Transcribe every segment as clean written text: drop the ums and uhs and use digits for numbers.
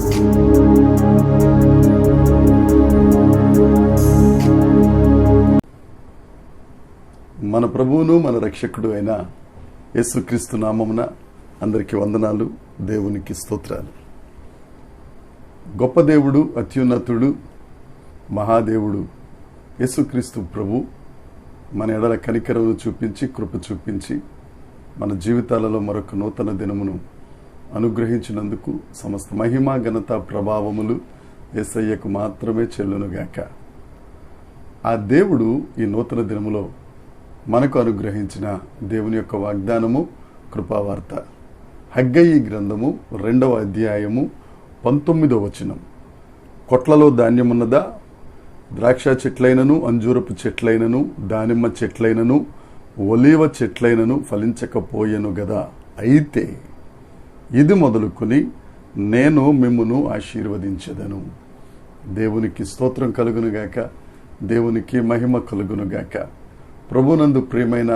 మన ప్రభువును మన రక్షకుడు అయిన యేసుక్రీస్తు నామమున అందరికీ వందనాలు, దేవునికి స్తోత్రాలు. గొప్ప దేవుడు, అత్యున్నతుడు, మహాదేవుడు యేసుక్రీస్తు ప్రభు మన ఎడల కనికరము చూపించి, కృప చూపించి మన జీవితాలలో మరొక నూతన దినమును అనుగ్రహించినందుకు సమస్త మహిమ, ఘనత, ప్రభావములు యేసయ్యకు మాత్రమే చెల్లునుగాక. ఆ దేవుడు ఈ నూతన దినములో మనకు అనుగ్రహించిన దేవుని యొక్క వాగ్దానము, కృపావార్త. హగ్గయి గ్రంథము 2వ అధ్యాయము 19వ వచనం. కొట్లలో ధాన్యమున్నదా? ద్రాక్ష చెట్లైనను, అంజూరపు చెట్లైనను, దానిమ్మ చెట్లైనను, ఒలీవ చెట్లైనను ఫలించకపోయెను గదా. అయితే ఇది మొదలుకొని నేను మిమ్మును ఆశీర్వదించెదను. దేవునికి స్తోత్రం కలుగునుగాక, దేవునికి మహిమ కలుగునుగాక. ప్రభునందు ప్రియమైన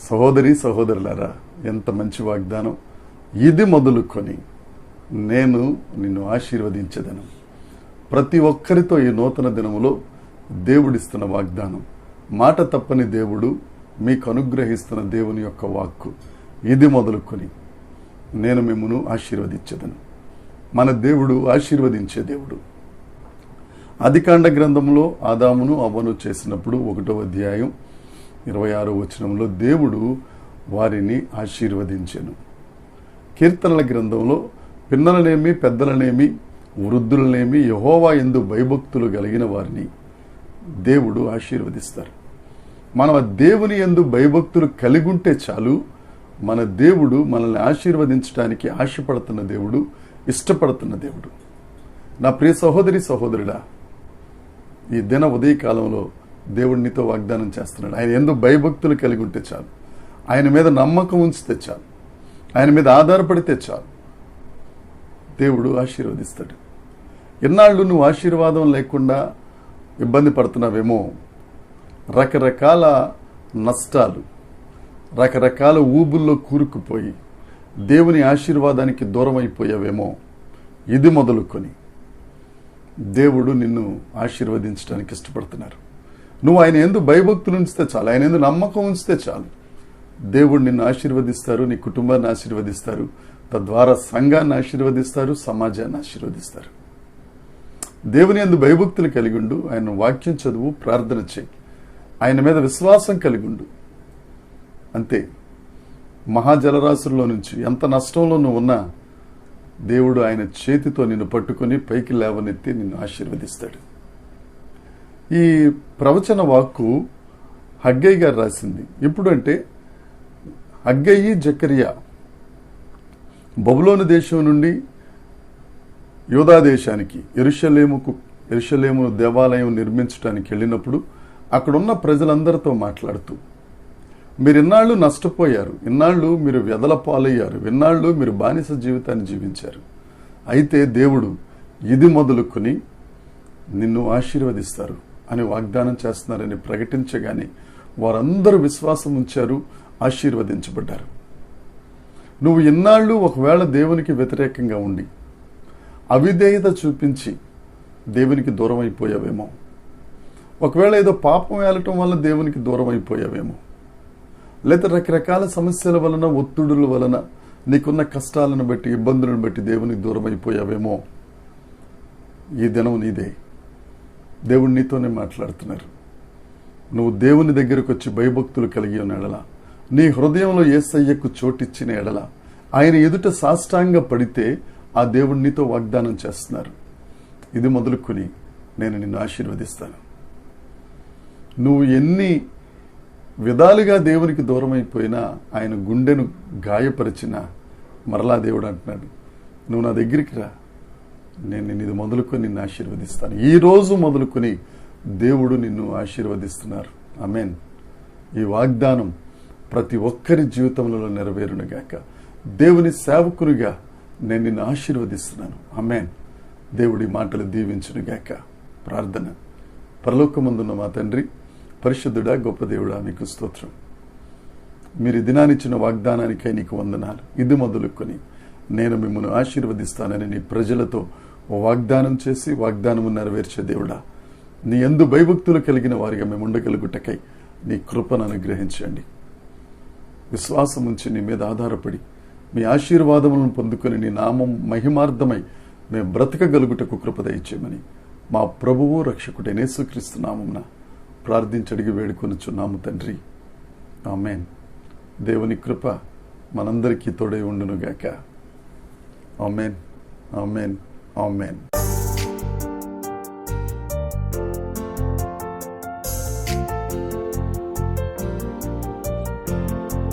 సహోదరి సహోదరులారా, ఎంత మంచి వాగ్దానం! ఇది మొదలుకొని నేను నిన్ను ఆశీర్వదించెదను. ప్రతి ఒక్కరితో ఈ నూతన దినములో దేవుడిస్తున్న వాగ్దానం, మాట తప్పని దేవుడు మీకు అనుగ్రహిస్తున్న దేవుని యొక్క వాక్కు. ఇది మొదలుకొని నేను మిమ్మును ఆశీర్వదించెదను. మన దేవుడు ఆశీర్వదించే దేవుడు. ఆదికాండ గ్రంథంలో ఆదామును అవ్వను చేసినప్పుడు 1వ అధ్యాయం 26వ వచనంలో దేవుడు వారిని ఆశీర్వదించెను. కీర్తనల గ్రంథంలో పిన్నలనేమి, పెద్దలనేమి, వృద్ధులనేమి, యెహోవా యందు భయభక్తులు కలిగిన వారిని దేవుడు ఆశీర్వదిస్తారు. మనం దేవుని యందు భయభక్తులు కలిగి ఉంటే చాలు, మన దేవుడు మనల్ని ఆశీర్వదించడానికి ఆశపడుతున్న దేవుడు, ఇష్టపడుతున్న దేవుడు. నా ప్రియ సహోదరి సహోదరుడా, ఈ దిన ఉదయకాలంలో దేవుడు నీతో వాగ్దానం చేస్తున్నాడు. ఆయన యందు భయభక్తులు కలిగి ఉంటే చాలు, ఆయన మీద నమ్మకం ఉంచితే చాలు, ఆయన మీద ఆధారపడితే చాలు, దేవుడు ఆశీర్వదిస్తాడు. ఎన్నాళ్ళు నువ్వు ఆశీర్వాదం లేకుండా ఇబ్బంది పడుతున్నావేమో, రకరకాల నష్టాలు, రకరకాల ఊబుల్లో కూరుకుపోయి దేవుని ఆశీర్వాదానికి దూరం అయిపోయావేమో, ఇది మొదలుకొని దేవుడు నిన్ను ఆశీర్వదించడానికి ఇష్టపడుతున్నారు. నువ్వు ఆయన యందు భయభక్తులు ఉంచితే చాలు, ఆయన యందు నమ్మకం ఉంచితే చాలు, దేవుడు నిన్ను ఆశీర్వదిస్తారు, నీ కుటుంబాన్ని ఆశీర్వదిస్తారు, తద్వారా సంఘాన్ని ఆశీర్వదిస్తారు, సమాజాన్ని ఆశీర్వదిస్తారు. దేవుని యందు భయభక్తులు కలిగి ఉండు, ఆయన వాక్యం చదువు, ప్రార్థన చేయి, ఆయన మీద విశ్వాసం కలిగి ఉండు. అంతే. మహాజలరాశుల్లో నుంచి ఎంత నష్టంలో నువ్వు ఉన్నా దేవుడు ఆయన చేతితో నిన్ను పట్టుకొని పైకి లేవనెత్తి నిన్ను ఆశీర్వదిస్తాడు. ఈ ప్రవచన వాక్కు హగ్గయి గారు రాసింది. ఎప్పుడంటే హగ్గయి, జకరియా బబులోను దేశం నుండి యూదా దేశానికి యెరూషలేము దేవాలయం నిర్మించడానికి వెళ్ళినప్పుడు అక్కడున్న ప్రజలందరితో మాట్లాడుతూ, మీరు ఇన్నాళ్ళు నష్టపోయారు, ఇన్నాళ్ళు మీరు వ్యధల పాలయ్యారు, ఇన్నాళ్ళు మీరు బానిస జీవితాన్ని జీవించారు. అయితే దేవుడు ఇది మొదలుకొని నిన్ను ఆశీర్వదిస్తారు అని వాగ్దానం చేస్తున్నారని ప్రకటించగానే వారందరూ విశ్వాసం ఉంచారు, ఆశీర్వదించబడ్డారు. నువ్వు ఇన్నాళ్ళు ఒకవేళ దేవునికి వ్యతిరేకంగా ఉండి అవిధేయత చూపించి దేవునికి దూరం అయిపోయావేమో, ఒకవేళ ఏదో పాపం వేలటం వల్ల దేవునికి దూరం అయిపోయావేమో, లేదా రకరకాల సమస్యల వలన, ఒత్తిడుల వలన, నీకున్న కష్టాలను బట్టి, ఇబ్బందులను బట్టి దేవునికి దూరం అయిపోయావేమో, ఈ దినం నీదే. దేవుడు నీతోనే మాట్లాడుతున్నారు. నువ్వు దేవుని దగ్గరకు వచ్చి భయభక్తులు కలిగి ఉన్న ఎడల, నీ హృదయంలో యేసయ్యకు చోటిచ్చిన ఎడల, ఆయన ఎదుట సాష్టాంగ పడితే ఆ దేవుడు నీతో వాగ్దానం చేస్తున్నారు. ఇది మొదలుకొని నేను నిన్ను ఆశీర్వదిస్తాను. నువ్వు ఎన్ని విధాలుగా దేవునికి దూరం అయిపోయినా, ఆయన గుండెను గాయపరిచిన మరలా దేవుడు అంటున్నాడు, నువ్వు నా దగ్గరికి రా, నేను నిన్ను ఇది మొదలుకొని నిన్ను ఆశీర్వదిస్తాను. ఈ రోజు మొదలుకొని దేవుడు నిన్ను ఆశీర్వదిస్తున్నారు. ఆమేన్. ఈ వాగ్దానం ప్రతి ఒక్కరి జీవితంలో నెరవేరునుగాక. దేవుని సేవకునిగా నేను నిన్ను ఆశీర్వదిస్తున్నాను. ఆమేన్. దేవుడి మాటలు దీవించునుగాక. ప్రార్థన. పరలోకమందున్న మా తండ్రి, పరిశుద్ధుడా, గొప్ప దేవుడా, మీకు స్తోత్రం. మీరు దినానిచ్చిన వాగ్దానానికై నీకు వందనాలు. ఇది మొదలుకొని నేను మిమ్మల్ని ఆశీర్వదిస్తానని నీ ప్రజలతో వాగ్దానం చేసి వాగ్దానము నెరవేర్చే దేవుడా, నీ యందు భయభక్తులు కలిగిన వారిగా మేము ఉండగలుగుటకై నీ కృపను అనుగ్రహించండి. విశ్వాసం ఉంచి నీ మీద ఆధారపడి మీ ఆశీర్వాదములను పొందుకొని నీ నామం మహిమార్థమై మేము బ్రతకగలుగుటకు కృప దయచేయమని మా ప్రభువు రక్షకుడైన యేసుక్రీస్తు నామమున ప్రార్థించడిగి వేడుకొనుచున్నాము తండ్రి. ఆమేన్. దేవుని కృప మనందరికీ తోడై ఉండునుగాక. ఆమేన్, ఆమేన్, ఆమేన్.